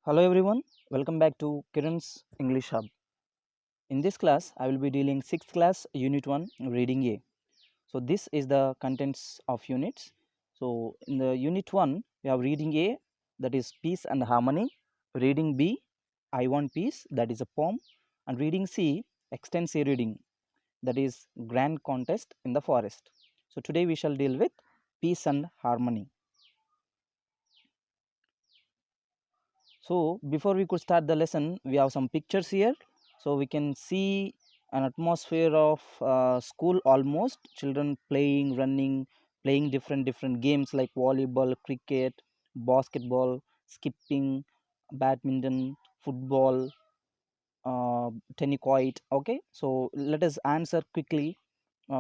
Hello everyone, welcome back to Kiran's English Hub. In this class, I will be dealing 6th class Unit 1 Reading A. So this is the contents of units. So in the Unit 1, we have Reading A, that is Peace and Harmony. Reading B, I Want Peace, that is a poem. And Reading C, Extensive Reading, that is Grand Contest in the Forest. So today we shall deal with Peace and Harmony. So before we could start the lesson, we have some pictures here. So we can see an atmosphere of school almost. Children playing, running, playing different games like volleyball, cricket, basketball, skipping, badminton, football, tennis court. Okay, so let us answer quickly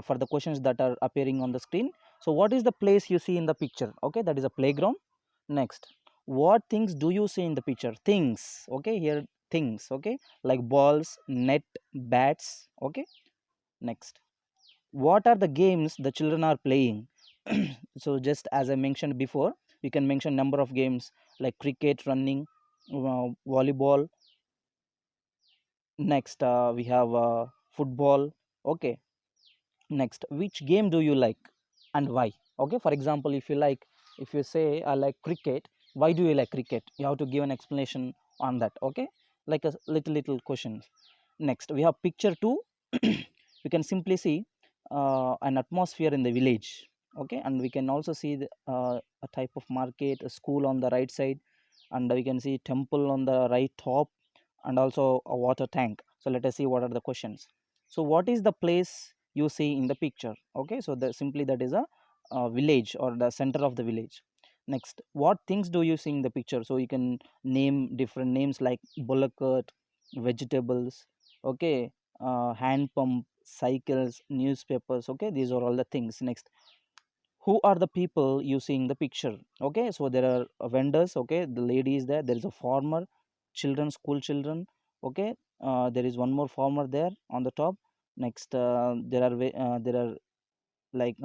for the questions that are appearing on the screen. So what is the place you see in the picture? Okay, that is a playground. Next, what things do you see in the picture? Things. Okay, here things. Okay, like balls, net, bats. Okay. Next, what are the games the children are playing? So just as I mentioned before, you can mention number of games like cricket, running, volleyball. Next, we have football. Okay. Next, which game do you like and why? Okay, for example, if you say I like cricket, why do you like cricket? You have to give an explanation on that. Okay, like a little questions. Next, we have picture 2. We can simply see an atmosphere in the village. Okay, and we can also see a type of market, a school on the right side, and we can see temple on the right top, and also a water tank. So let us see what are the questions. So what is the place you see in the picture? Okay, so simply that is a village or the center of the village. Next, what things do you see in the picture? So you can name different names like bullock cart, vegetables. Okay, hand pump, cycles, newspapers. Okay, these are all the things. Next, who are the people you see in the picture? Okay, so there are vendors. Okay, the lady is there. There is a farmer, children, school children. Okay, there is one more farmer there on the top. Next, there are like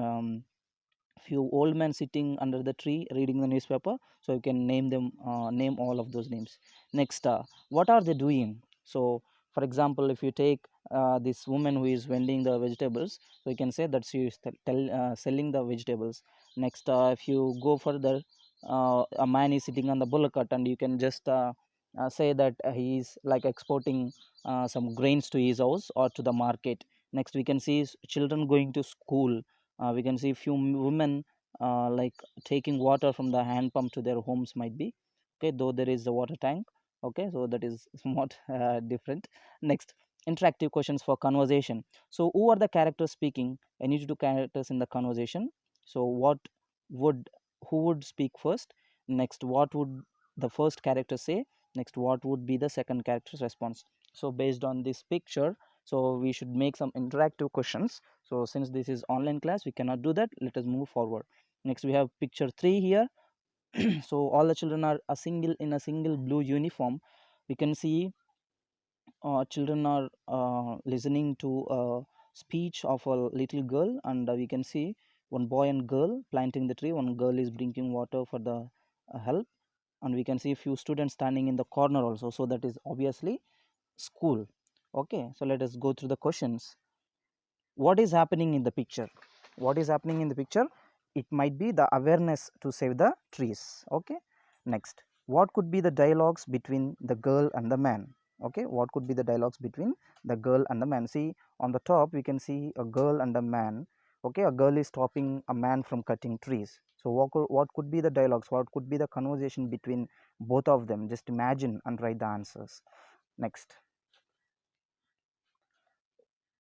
few old men sitting under the tree reading the newspaper. So you can name them, name all of those names. Next, what are they doing? So for example, if you take this woman who is vending the vegetables, so you can say that she is selling the vegetables. Next, if you go further, a man is sitting on the bullock cart, and you can just say that he is like exporting some grains to his house or to the market. Next, we can see children going to school. We can see few women like taking water from the hand pump to their homes might be. Okay, though there is a water tank. Okay, so that is somewhat different. Next, interactive questions for conversation. So who are the characters speaking? I need two characters in the conversation. So what would, who would speak first? Next, what would the first character say? Next, what would be the second character's response? So based on this picture, so we should make some interactive questions. So since this is online class, we cannot do that. Let us move forward. Next, we have picture 3 here. So all the children are in a single blue uniform. We can see children are listening to a speech of a little girl, and we can see one boy and girl planting the tree. One girl is drinking water for the help, and we can see a few students standing in the corner also. So that is obviously school. Okay, so let us go through the questions. What is happening in the picture? What is happening in the picture? It might be the awareness to save the trees. Okay, next, what could be the dialogues between the girl and the man? Okay, what could be the dialogues between the girl and the man? See, on the top we can see a girl and a man. Okay, a girl is stopping a man from cutting trees. So what could be the dialogues? What could be the conversation between both of them? Just imagine and write the answers. Next,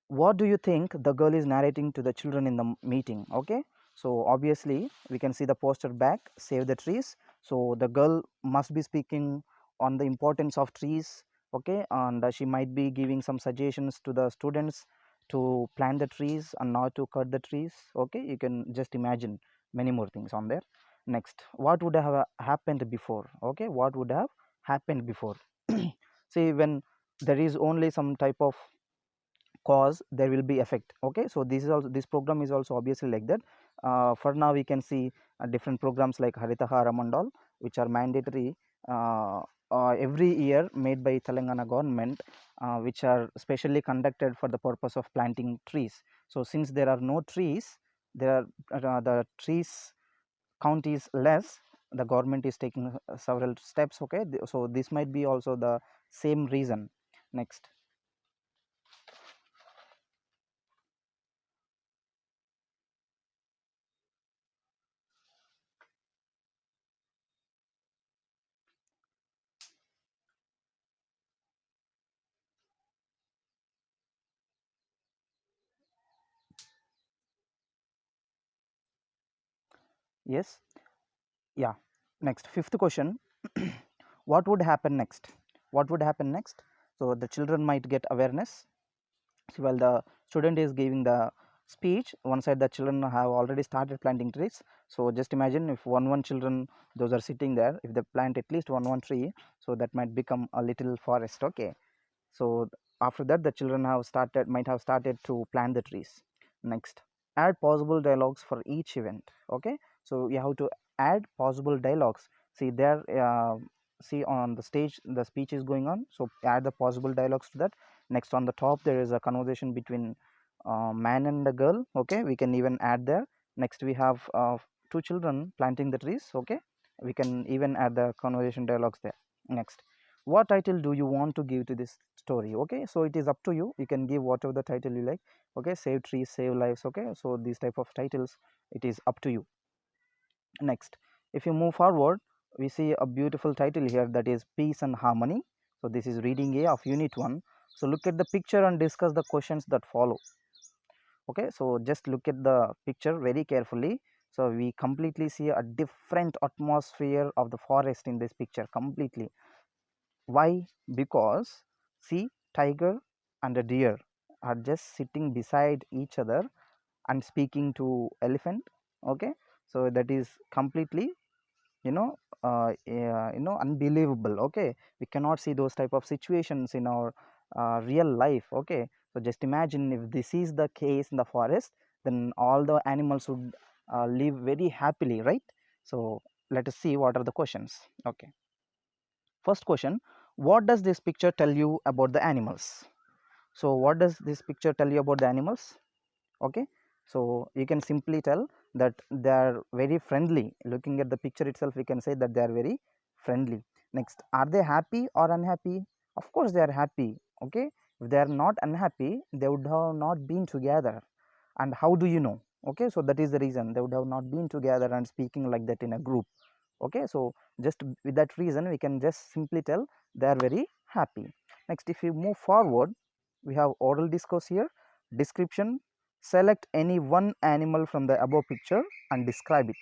what do you think the girl is narrating to the children in the meeting? Okay, so obviously we can see the poster back, save the trees. So the girl must be speaking on the importance of trees. Okay, and she might be giving some suggestions to the students to plant the trees and not to cut the trees. Okay, you can just imagine many more things on there. Next, what would have happened before? Okay, what would have happened before? See, when there is only some type of cause, there will be effect. Okay, so this program is also obviously like that. For now we can see different programs like haritaharam and all, which are mandatory every year made by Telangana government, which are specially conducted for the purpose of planting trees. So since there are no trees, there are the trees count is less, the government is taking several steps. Okay, so this might be also the same reason. Next. Yes. Yeah. Next, fifth question. What would happen next? What would happen next? So the children might get awareness. So while the student is giving the speech, one side the children have already started planting trees. So just imagine if one children, those are sitting there, if they plant at least one tree, so that might become a little forest. Okay, so after that the children have started, might have started to plant the trees. Next, add possible dialogues for each event. Okay, so you have to add possible dialogues. See there, see on the stage the speech is going on, so add the possible dialogues to that. Next, on the top there is a conversation between man and a girl. Okay, we can even add there. Next, we have two children planting the trees. Okay, we can even add the conversation dialogues there. Next, what title do you want to give to this story? Okay, so it is up to you, you can give whatever the title you like. Okay, save trees, save lives. Okay, so these type of titles, it is up to you. Next, if you move forward, we see a beautiful title here, that is peace and harmony. So this is reading A of unit 1. So look at the picture and discuss the questions that follow. Okay, so just look at the picture very carefully. So we completely see a different atmosphere of the forest in this picture completely. Why? Because see, tiger and a deer are just sitting beside each other and speaking to elephant. Okay, so that is completely, you know, unbelievable. Okay, we cannot see those type of situations in our real life. Okay, so just imagine if this is the case in the forest, then all the animals would live very happily, right? So let us see what are the questions. Okay, first question, what does this picture tell you about the animals? So what does this picture tell you about the animals? Okay, so you can simply tell that they are very friendly. Looking at the picture itself, we can say that they are very friendly. Next, are they happy or unhappy? Of course they are happy. Okay, if they are not unhappy, they would have not been together. And how do you know? Okay, so that is the reason, they would have not been together and speaking like that in a group. Okay, so just with that reason, we can just simply tell they are very happy. Next, if you move forward, we have oral discourse here. Description, select any one animal from the above picture and describe it.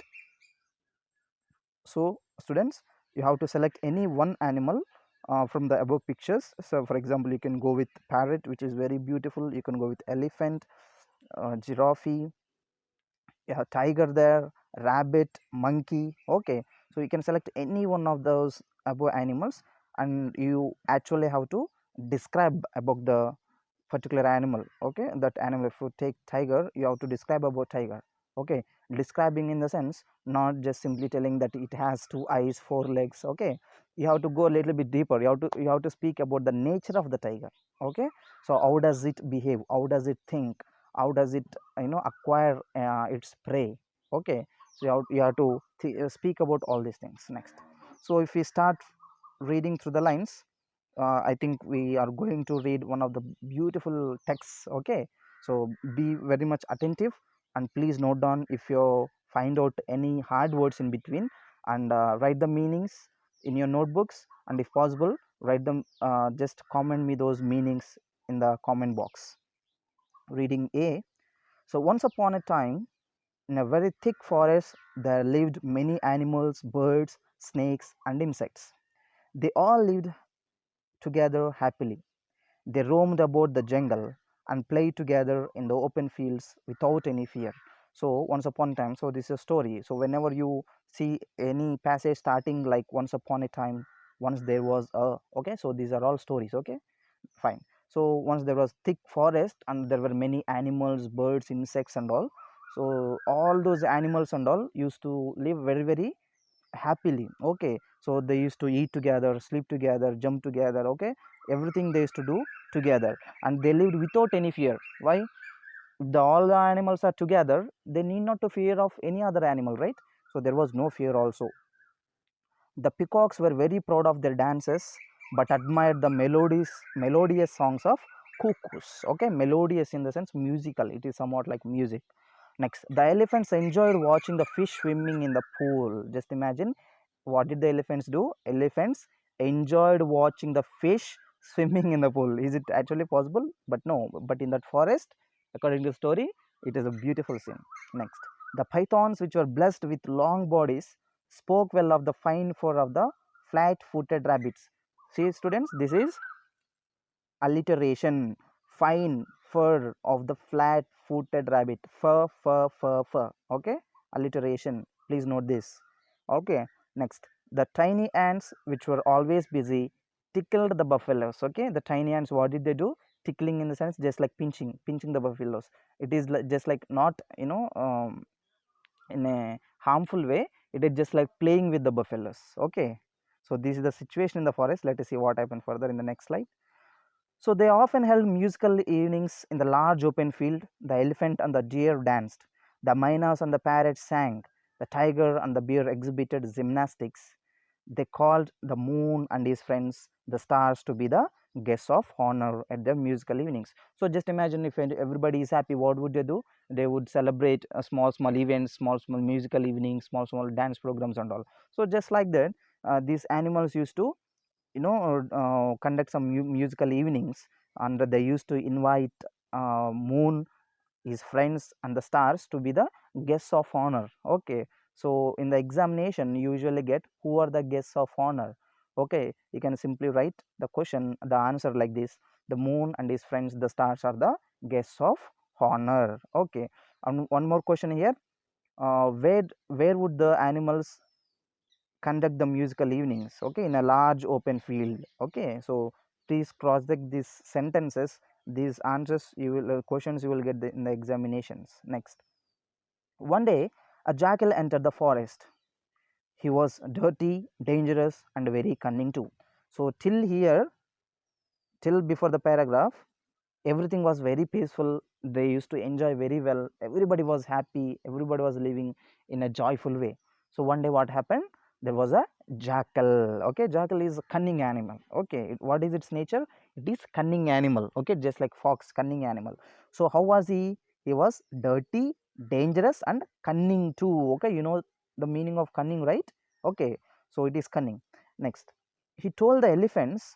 So students, you have to select any one animal from the above pictures. So for example, you can go with parrot, which is very beautiful. You can go with elephant, giraffe, yeah, tiger there, rabbit, monkey. Okay, so you can select any one of those above animals, and you actually have to describe about the particular animal. Okay, that animal, if you take tiger, you have to describe about tiger. Okay, describing in the sense, not just simply telling that it has two eyes, four legs. Okay, you have to go a little bit deeper. You have to speak about the nature of the tiger. Okay, so how does it behave, how does it think, how does it acquire its prey. Okay, so you have to speak about all these things. Next, so if we start reading through the lines, I think we are going to read one of the beautiful texts. Okay, so be very much attentive and please note down if you find out any hard words in between, and write the meanings in your notebooks, and if possible write them, just comment me those meanings in the comment box. Reading A. So once upon a time, in a very thick forest, there lived many animals, birds, snakes, and insects. They all lived together happily. They roamed about the jungle and played together in the open fields without any fear. So, once upon a time, so this is a story. So, whenever you see any passage starting like once upon a time, once there was a, okay, so these are all stories. Okay, fine. So, once there was thick forest and there were many animals, birds, insects, and all. So, all those animals and all used to live very, very happily. Okay, So they used to eat together, sleep together, jump together, okay, everything they used to do together, and they lived without any fear. Why? If all the animals are together, they need not to fear of any other animal, right? So there was no fear also. The peacocks were very proud of their dances, but admired the melodious songs of cuckoos. Okay, melodious in the sense musical. It is somewhat like music. Next, the elephants enjoyed watching the fish swimming in the pool. Just imagine, what did the elephants do? Elephants enjoyed watching the fish swimming in the pool. Is it actually possible? But no. But in that forest, according to the story, it is a beautiful scene. Next, the pythons, which were blessed with long bodies, spoke well of the fine fur of the flat-footed rabbits. See, students, this is alliteration. Fine fur of the flat-footed rabbit. Fur, fur, fur, fur. Okay, alliteration. Please note this. Okay, next, the tiny ants, which were always busy, tickled the buffaloes. Okay, the tiny ants, what did they do? Tickling in the sense just like pinching the buffaloes. It is like, just like not, in a harmful way. It is just like playing with the buffaloes. Okay, so this is the situation in the forest. Let us see what happened further in the next slide. So they often held musical evenings in the large open field. The elephant and the deer danced, the mynas and the parrots sang, the tiger and the bear exhibited gymnastics. They called the moon and his friends, the stars, to be the guests of honor at their musical evenings. So just imagine, if everybody is happy, what would they do? They would celebrate a small events, small musical evenings, small dance programs and all. So just like that, these animals used to, conduct some musical evenings, and they used to invite moon, his friends and the stars to be the guests of honor. Okay, so in the examination you usually get who are the guests of honor. Okay, you can simply write the question, the answer like this: the moon and his friends, the stars, are the guests of honor. Okay, and one more question here: where would the animals conduct the musical evenings? Okay, in a large open field. Okay, so please cross check these sentences, these answers you will, questions you will get in the examinations. Next, one day a jackal entered the forest. He was dirty, dangerous, and very cunning too. So till here, till before the paragraph, everything was very peaceful. They used to enjoy very well, everybody was happy, everybody was living in a joyful way. So one day what happened? There was a jackal. Okay, jackal is a cunning animal. Okay, what is its nature? It is cunning animal. Okay, just like fox, cunning animal. So how was he? He was dirty, dangerous, and cunning too. Okay, you know the meaning of cunning, right? Okay, so it is cunning. Next, he told the elephants,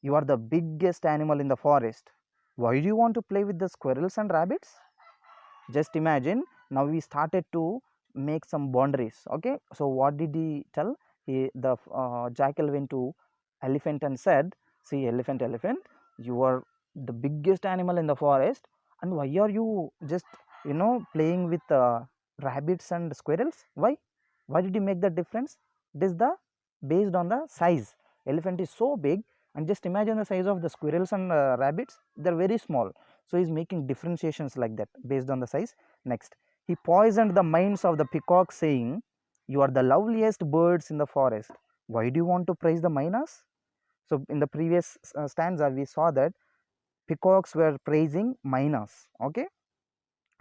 you are the biggest animal in the forest. Why do you want to play with the squirrels and rabbits? Just imagine, now we started to make some boundaries. Okay, so what did he tell? The jackal went to elephant and said, see, elephant, you are the biggest animal in the forest, and why are you just, playing with rabbits and squirrels? Why did you make that difference? It is the based on the size. Elephant is so big, and just imagine the size of the squirrels and rabbits, they're very small. So he's making differentiations like that based on the size. Next, he poisoned the minds of the peacock, saying, you are the loveliest birds in the forest. Why do you want to praise the mynas? So in the previous stanza we saw that peacocks were praising mynas. Okay,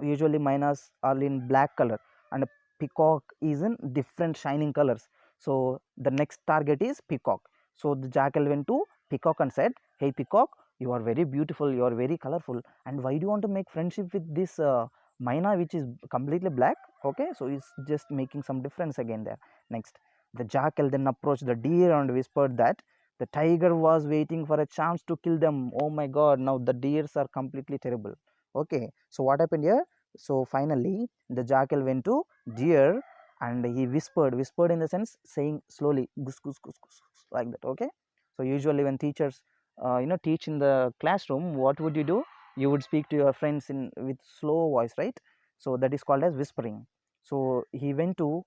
usually mynas are in black color, and a peacock is in different shining colors. So the next target is peacock. So the jackal went to peacock and said, hey peacock, you are very beautiful, you are very colorful, and why do you want to make friendship with this myna which is completely black? Okay, so it's just making some difference again there. Next, the jackal then approached the deer and whispered that the tiger was waiting for a chance to kill them. Oh my god, now the deers are completely terrible. Okay, so what happened here? So finally the jackal went to deer, and he whispered in the sense saying slowly, goose goose goose goose, like that. Okay, so usually when teachers teach in the classroom, what would you do? You would speak to your friends in with slow voice, right? So that is called as whispering. So he went to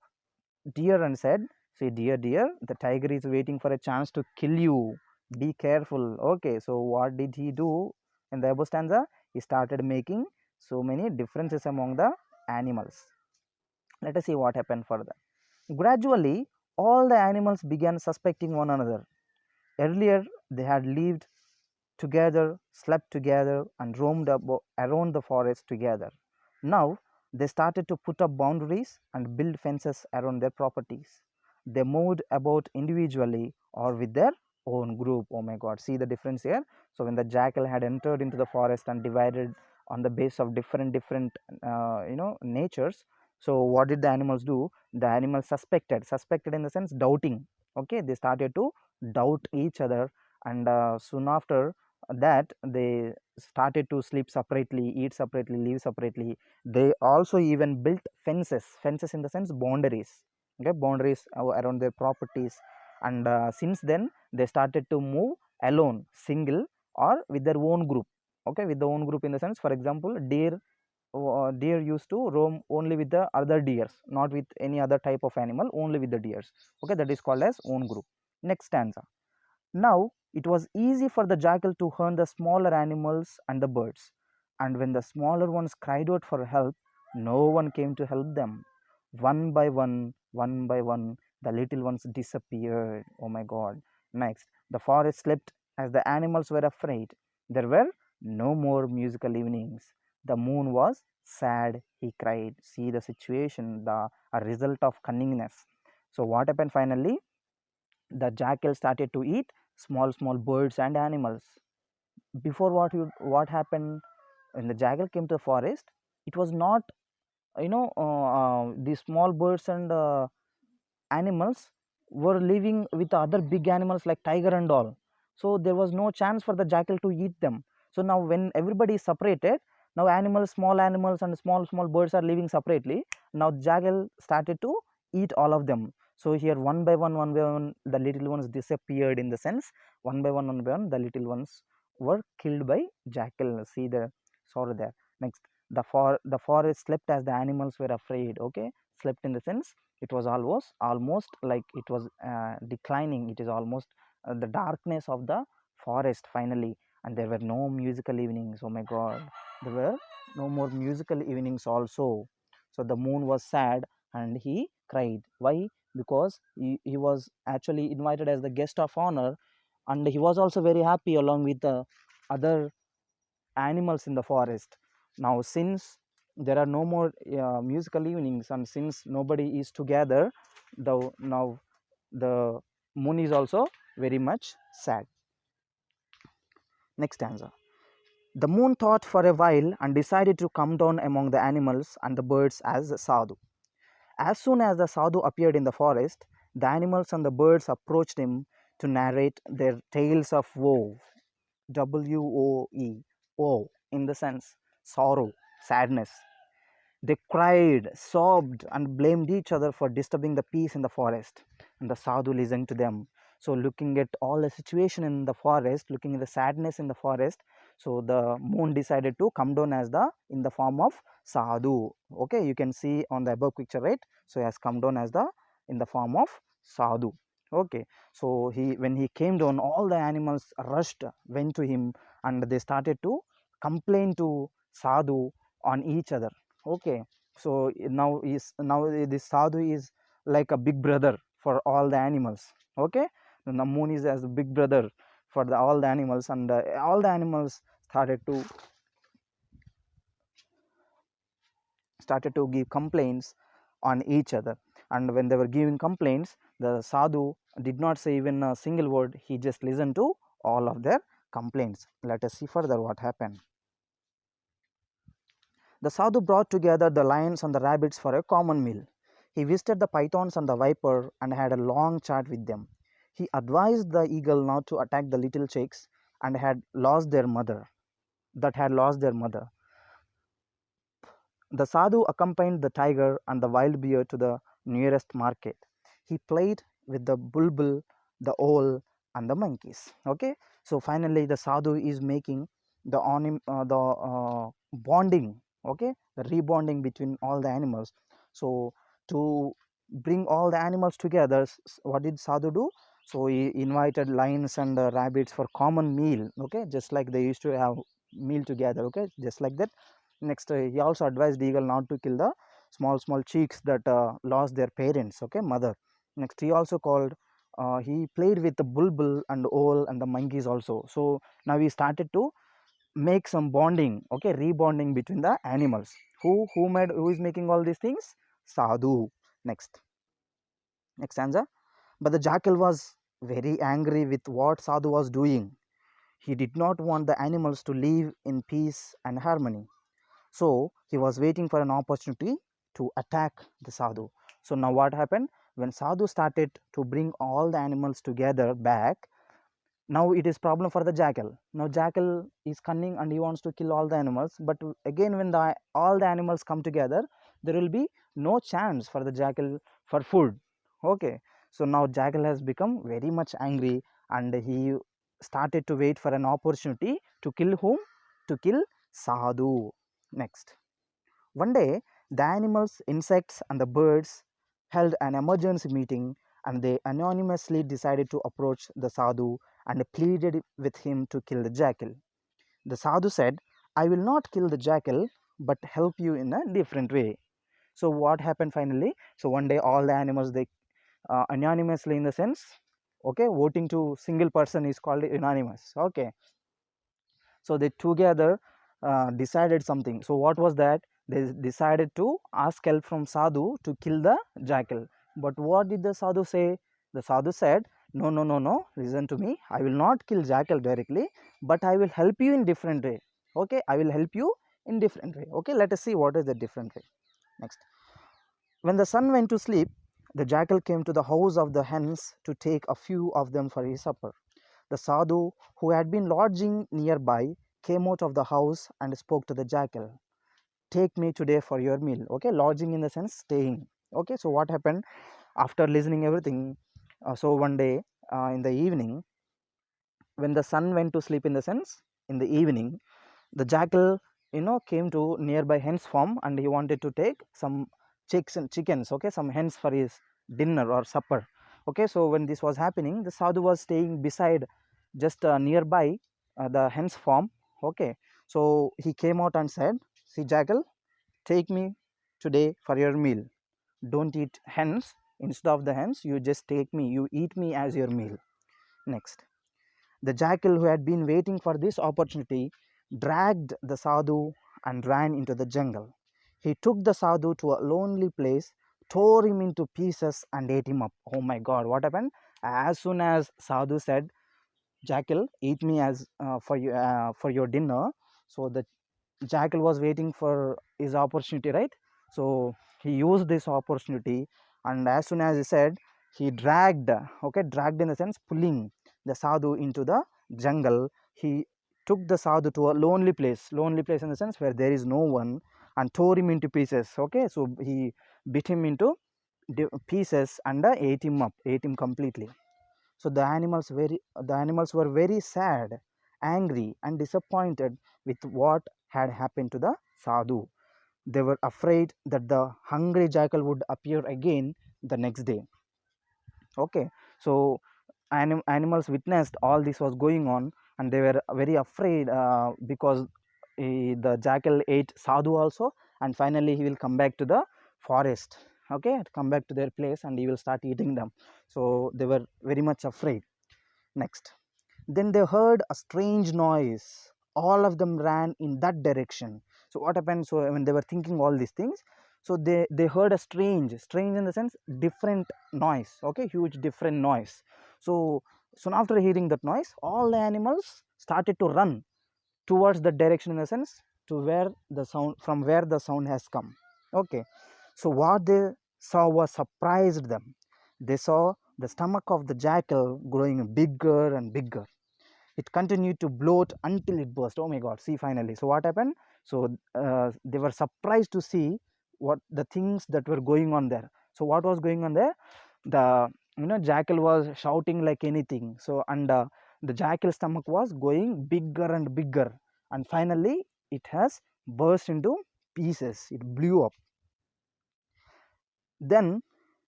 deer and said, see, deer, the tiger is waiting for a chance to kill you, be careful. Okay, so what did he do in the above stanza? He started making so many differences among the animals. Let us see what happened further. Gradually, all the animals began suspecting one another. Earlier they had lived together, slept together, and roamed around the forest together. Now they started to put up boundaries and build fences around their properties. They moved about individually or with their own group. Oh my god, see the difference here. So when the jackal had entered into the forest and divided on the base of different natures, so what did the animals do? The animals suspected in the sense doubting. Okay, they started to doubt each other, and soon after that they started to sleep separately, eat separately, live separately. They also even built fences in the sense boundaries. Okay, boundaries around their properties. And since then they started to move alone, single, or with their own group. Okay, with the own group in the sense, for example, deer used to roam only with the other deers, not with any other type of animal, only with the deers. Okay, that is called as own group. Next stanza. Now it was easy for the jackal to hunt the smaller animals and the birds, and when the smaller ones cried out for help, no one came to help them. One by one, the little ones disappeared. Oh my god. Next, the forest slept as the animals were afraid. There were no more musical evenings. The moon was sad, he cried. See the situation, the a result of cunningness. So, what happened finally? The jackal started to eat small birds and animals. Before, what happened? When the jackal came to the forest, it was not, these small birds and animals were living with other big animals like tiger and all. So there was no chance for the jackal to eat them. So now when everybody is separated, now small animals and small birds are living separately. Now jackal started to eat all of them. So here one by one the little ones disappeared, in the sense one by one the little ones were killed by jackal. See the sorrow there. Next, the forest slept as the animals were afraid. Okay, slept in the sense it was almost like it was declining. It is almost the darkness of the forest finally, and there were no musical evenings. Oh my god, there were no more musical evenings also. So the moon was sad and he cried. Why? Because he was actually invited as the guest of honor, and he was also very happy along with the other animals in the forest. Now since there are no more musical evenings, and since nobody is together, now the moon is also very much sad. Next stanza. The moon thought for a while and decided to come down among the animals and the birds as a sadhu. As soon as the sadhu appeared in the forest, the animals and the birds approached him to narrate their tales of woe. WOE, woe, in the sense sorrow, sadness. They cried, sobbed, and blamed each other for disturbing the peace in the forest. And the sadhu listened to them. So, looking at all the situation in the forest, looking at the sadness in the forest, so the moon decided to come down as the in the form of sadhu. Okay, you can see on the above picture, right? So, he has come down as the in the form of sadhu. Okay, so when he came down, all the animals rushed, went to him, and they started to complain to sadhu on each other. Okay, so now this sadhu is like a big brother for all the animals. Okay, the moon is as a big brother for all the animals, and all the animals started to give complaints on each other. And when they were giving complaints, the sadhu did not say even a single word. He just listened to all of their complaints. Let us see further what happened. The sadhu brought together the lions and the rabbits for a common meal. He visited the pythons and the viper and had a long chat with them. He advised the eagle not to attack the little chicks and had lost their mother. That had lost their mother. The sadhu accompanied the tiger and the wild bear to the nearest market. He played with the bulbul, the owl, and the monkeys. Okay, so finally the sadhu is making the bonding. Okay, the rebonding between all the animals. So to bring all the animals together, what did sadhu do? So he invited lions and rabbits for common meal. Okay, just like they used to have meal together. Okay, just like that. Next, he also advised the eagle not to kill the small chicks that lost their parents. Okay, mother. Next, he also called, he played with the bulbul and owl and the monkeys also. So now he started to make some bonding, okay, rebonding between the animals. Who is making all these things? Sadhu. Next, stanza. But the jackal was very angry with what Sadhu was doing. He did not want the animals to live in peace and harmony. So he was waiting for an opportunity to attack the Sadhu. So now what happened? When Sadhu started to bring all the animals together back, now it is problem for the jackal. Now jackal is cunning and he wants to kill all the animals, but again when all the animals come together, there will be no chance for the jackal for food. Okay, so now jackal has become very much angry and he started to wait for an opportunity to kill whom? To kill Sadhu. Next, one day, the animals, insects, and the birds held an emergency meeting, and they anonymously decided to approach the Sadhu and pleaded with him to kill the jackal. The Sadhu said, I will not kill the jackal, but help you in a different way. So, what happened finally? So, one day, all the animals, they anonymously, in the sense, okay, voting to single person is called unanimous. Okay, so they together decided something. So what was that? They decided to ask help from Sadhu to kill the jackal. But what did the Sadhu say? The Sadhu said, no, no, no, no, listen to me, I will not kill jackal directly, but I will help you in different way. Okay, I will help you in different way. Okay, let us see what is the different way. Next, when the sun went to sleep, the jackal came to the house of the hens to take a few of them for his supper. The Sadhu, who had been lodging nearby, came out of the house and spoke to the jackal. Take me today for your meal. Okay, lodging in the sense staying. Okay, so what happened after listening everything? So one day in the evening, when the sun went to sleep, in the sense in the evening, the jackal, came to nearby hen's farm and he wanted to take some chicks and chickens, okay, some hens for his dinner or supper. Okay, so when this was happening, the Sadhu was staying beside, just nearby the hen's farm. Okay, so he came out and said, see jackal, take me today for your meal. Don't eat hens. Instead of the hens, you just take me, you eat me as your meal. Next, the jackal, who had been waiting for this opportunity, dragged the Sadhu and ran into the jungle. He took the Sadhu to a lonely place, tore him into pieces, and ate him up. Oh my God, what happened? As soon as Sadhu said, jackal, eat me as for your dinner, so the jackal was waiting for his opportunity, right? So he used this opportunity, and as soon as he said, he dragged, okay, dragged in the sense pulling the Sadhu into the jungle. He took the Sadhu to a lonely place in the sense where there is no one, and tore him into pieces. Okay, so he bit him into pieces and ate him completely. So the animals were very sad, angry, and disappointed with what had happened to the Sadhu. They were afraid that the hungry jackal would appear again the next day. Okay, so animals witnessed all this was going on, and they were very afraid because the jackal ate Sadhu also, and finally he will come back to the forest. Okay, come back to their place and he will start eating them. So they were very much afraid. Next, then they heard a strange noise. All of them ran in that direction. So what happened? So when they were thinking all these things, so they heard a strange in the sense different noise. Okay, huge different noise. So soon after hearing that noise, all the animals started to run towards the direction, in the sense to where the sound, from where the sound has come. Okay, so what they saw was surprised them. They saw the stomach of the jackal growing bigger and bigger. It continued to bloat until it burst. Oh my God, see, finally. So what happened? So they were surprised to see what the things that were going on there. So what was going on there? The jackal was shouting like anything. So and the jackal stomach was going bigger and bigger, and finally it has burst into pieces. It blew up. Then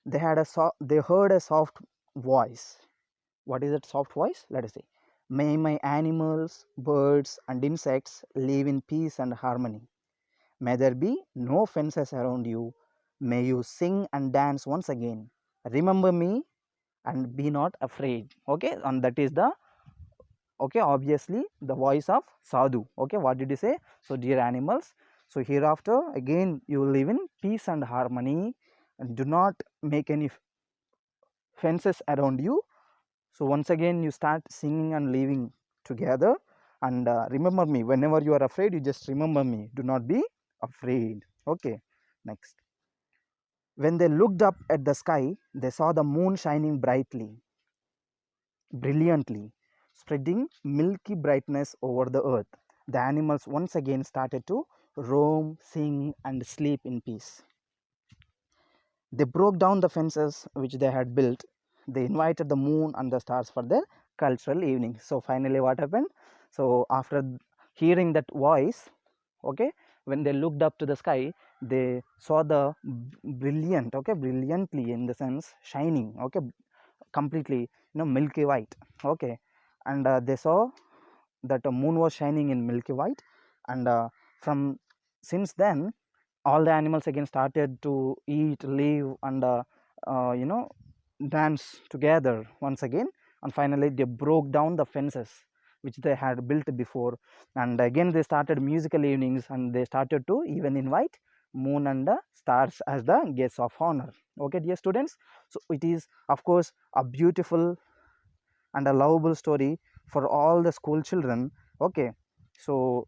they heard a soft voice. What is that soft voice? Let us see. May my animals, birds, and insects live in peace and harmony. May there be no fences around you. May you sing and dance once again. remember me and be not afraid. Okay, and that is the, okay, obviously the voice of sadhu. Okay, what did he say? So dear animals, so hereafter again you will live in peace and harmony, and do not make any fences around you. So once again you start singing and living together, and remember me whenever you are afraid, you just remember me, do not be afraid. Okay, next. When they looked up at the sky, they saw the moon shining brilliantly, spreading milky brightness over the earth. The animals once again started to roam, sing, and sleep in peace. They broke down the fences which they had built. They invited the moon and the stars for their cultural evening. So finally, what happened? So after hearing that voice, okay, when they looked up to the sky, they saw the brilliant, okay, brilliantly in the sense shining, okay, completely, milky white. Okay, and they saw that the moon was shining in milky white, and from since then all the animals again started to eat, live, and dance together once again. And finally they broke down the fences which they had built before, and again they started musical evenings, and they started to even invite moon and the stars as the guests of honor. Okay, dear students, so it is of course a beautiful and a lovable story for all the school children. Okay, so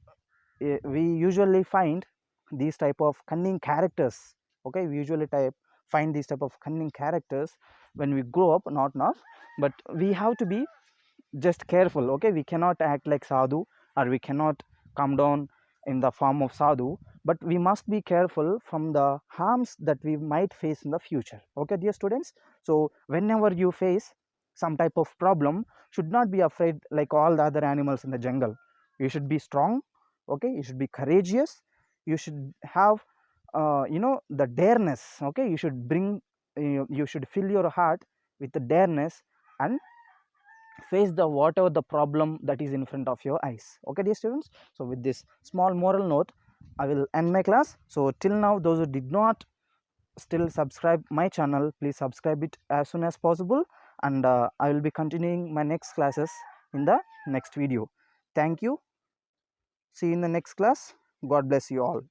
we usually find these type of cunning characters. Okay, we usually find these type of cunning characters when we grow up, not now, but we have to be just careful. Okay, we cannot act like sadhu, or we cannot come down in the form of sadhu, but we must be careful from the harms that we might face in the future. Okay, dear students, so whenever you face some type of problem, should not be afraid like all the other animals in the jungle. You should be strong. Okay, you should be courageous. You should have the dareness. Okay, you should bring, you should fill your heart with the dareness, and face the whatever the problem that is in front of your eyes. Okay, dear students, so with this small moral note, I will end my class. So till now, those who did not still subscribe my channel, please subscribe it as soon as possible, and I will be continuing my next classes in the next video. Thank you. See you in the next class. God bless you all.